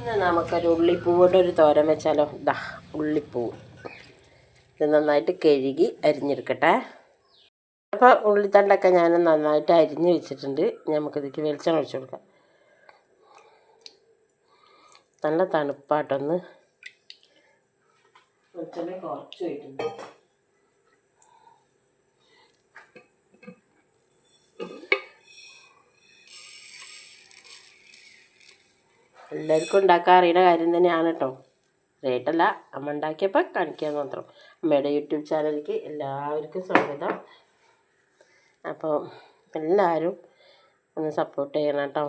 ഇന്ന് നമുക്കൊരു ഉള്ളിപ്പൂവിടെ ഒരു തോരൻ വെച്ചാലോ. ഇതാ ഉള്ളിപ്പൂവ്, ഇത് നന്നായിട്ട് കഴുകി അരിഞ്ഞെടുക്കട്ടെ. അപ്പോൾ ഉള്ളിത്തണ്ടൊക്കെ ഞാൻ നന്നായിട്ട് അരിഞ്ഞ് വെച്ചിട്ടുണ്ട്. നമുക്കിതിലേക്ക് വെളിച്ചെണ്ണ ഒഴിച്ച് കൊടുക്കാം. നല്ല തണുപ്പായിട്ടൊന്ന് വെളിച്ചെണ്ണ കുറച്ച് ഒഴിക്കുന്നു. എല്ലാവർക്കും ഉണ്ടാക്കാൻ അറിയുന്ന കാര്യം തന്നെയാണ് കേട്ടോ. റേറ്റല്ല, അമ്മ ഉണ്ടാക്കിയപ്പോൾ കാണിക്കാൻ മാത്രം. അമ്മയുടെ യൂട്യൂബ് ചാനലിലേക്ക് എല്ലാവർക്കും സ്വാഗതം. അപ്പോൾ എല്ലാവരും ഒന്ന് സപ്പോർട്ട് ചെയ്യണം കേട്ടോ.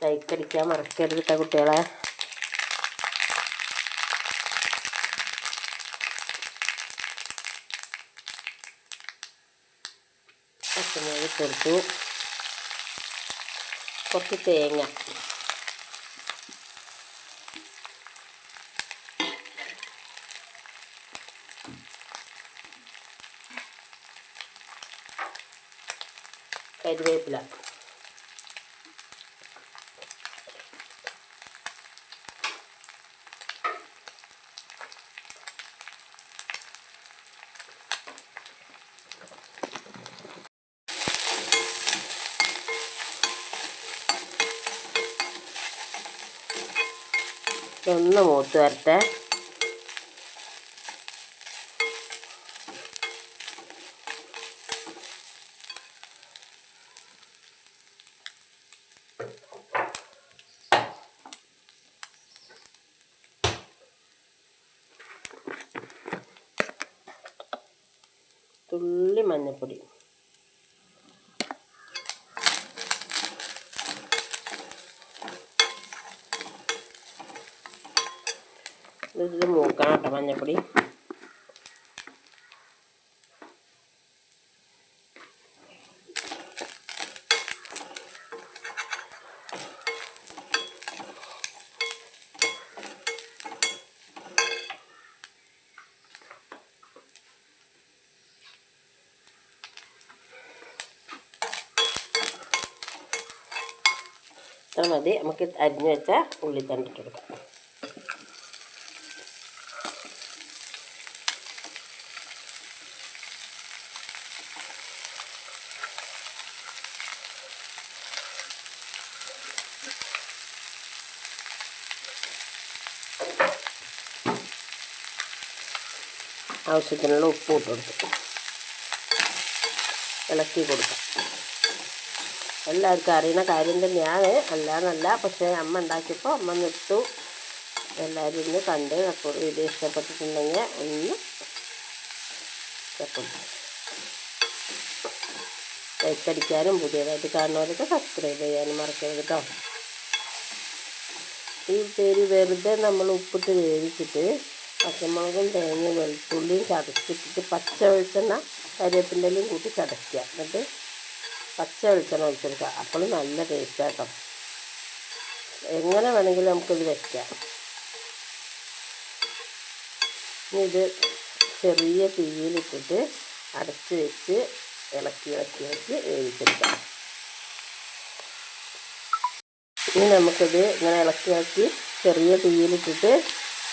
ലൈക്ക് അടിക്കാൻ മറക്കരുത് കേട്ടോ കുട്ടികളെ. പച്ചമുളക് ചേർത്തു, കുറച്ച് തേങ്ങ, കരിവേപ്പില, ഒന്ന് മൂത്ത് വരട്ടെ. തുള്ളി മഞ്ഞൾപ്പൊടി, ഇത് മൂക്കണം കേട്ടോ മഞ്ഞൾപ്പൊടി. ഇത്ര മതി. നമുക്ക് അരിഞ്ഞു വെച്ച ഉള്ളിത്തണ്ട് ഇട്ട് കൊടുക്കാം. ആവശ്യത്തിനുള്ള ഉപ്പ് ഇട്ട് കൊടുക്കും, ഇളക്കി കൊടുക്കാം. എല്ലാവർക്കും അറിയുന്ന കാര്യം തന്നെയാണ്, അല്ലാന്നല്ല. പക്ഷേ അമ്മ ഉണ്ടാക്കിയപ്പോൾ അമ്മ നിർത്തു. എല്ലാവരും ഇന്ന് കണ്ട് അപ്പോൾ വീഡിയോ ഇഷ്ടപ്പെട്ടിട്ടുണ്ടെങ്കിൽ ഒന്ന് ലൈക്ക് അടിക്കാനും പുതിയതായിട്ട് കാണുന്നവരൊക്കെ സബ്സ്ക്രൈബ് ചെയ്യാനും മറക്കരുത് കേട്ടോ. ഈ പേര് വെറുതെ നമ്മൾ ഉപ്പിട്ട് വേവിച്ചിട്ട് പച്ചമുളകും തേങ്ങയും വെളുത്തുള്ളിയും ചതച്ചിട്ടിട്ട് പച്ച വെളിച്ചെണ്ണ കരിവേപ്പിൻ്റെ ഇലയും കൂട്ടി ചതയ്ക്കുക. എന്നിട്ട് പച്ച വെളിച്ചെണ്ണ ഒഴിച്ചെടുക്കുക. അപ്പോൾ നല്ല ടേസ്റ്റ് കേട്ടോ. എങ്ങനെ വേണമെങ്കിലും നമുക്കിത് വയ്ക്കാം. ഇനി ഇത് ചെറിയ തീയിലിട്ടിട്ട് അടച്ച് വെച്ച് ഇളക്കി വേവിച്ചെടുക്കാം. ഇനി നമുക്കിത് ഇങ്ങനെ ഇളക്കി ചെറിയ തീയിലിട്ടിട്ട്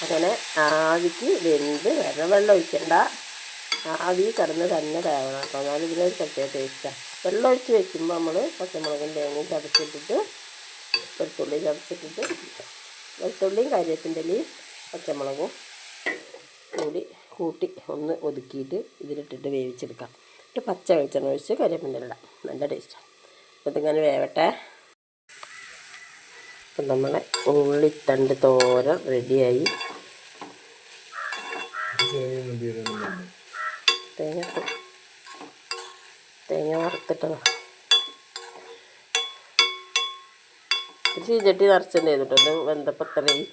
അങ്ങനെ ആവിക്ക് വെന്ത് വെള്ളം ഒഴിക്കണ്ട, ആവി കിടന്ന് തന്നെ വേവണം കേട്ടോ. എന്നാലും ഇതിനൊരു പ്രത്യേക ടേസ്റ്റാണ്. വെള്ളം ഒഴിച്ച് വെക്കുമ്പോൾ നമ്മൾ പച്ചമുളകും തേങ്ങയും ചതച്ചിട്ടിട്ട് വെളുത്തുള്ളിയും കരിവേപ്പിൻ്റെ ഇലയും പച്ചമുളകും കൂട്ടി ഒന്ന് ഒതുക്കിയിട്ട് ഇതിലിട്ടിട്ട് വേവിച്ചെടുക്കാം. എന്നിട്ട് പച്ച വെളിച്ചെണ്ണ ഒഴിച്ച് കരിവേപ്പിൻ്റെ ഇല ഇടാം. നല്ല ടേസ്റ്റാണ്. അപ്പോൾ ഇതിങ്ങനെ വേവട്ടെ. അപ്പം നമ്മളെ ഉള്ളിത്തണ്ട് തോരൻ റെഡിയായി. തേങ്ങ വറുത്തിട്ടതാ. ചീച്ചട്ടി നിറച്ചെന്നെ ചെയ്തിട്ടോ. ഇത് വെന്തപ്പത്രയും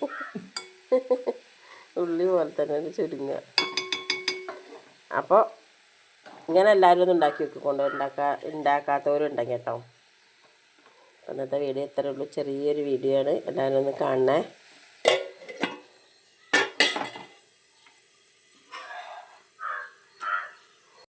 ഉള്ളി പോലെ തന്നെ ചുരുങ്ങുക. അപ്പോൾ ഇങ്ങനെ എല്ലാവരും ഒന്ന് ഉണ്ടാക്കി വെക്കൊണ്ട് ഉണ്ടാക്കാത്തവരുണ്ടെങ്കിൽ കേട്ടോ. ഇന്നത്തെ വീഡിയോ ഇത്രയേ ഉള്ളൂ. ചെറിയൊരു വീഡിയോ ആണ്. എല്ലാവരും ഒന്ന് കാണണേ.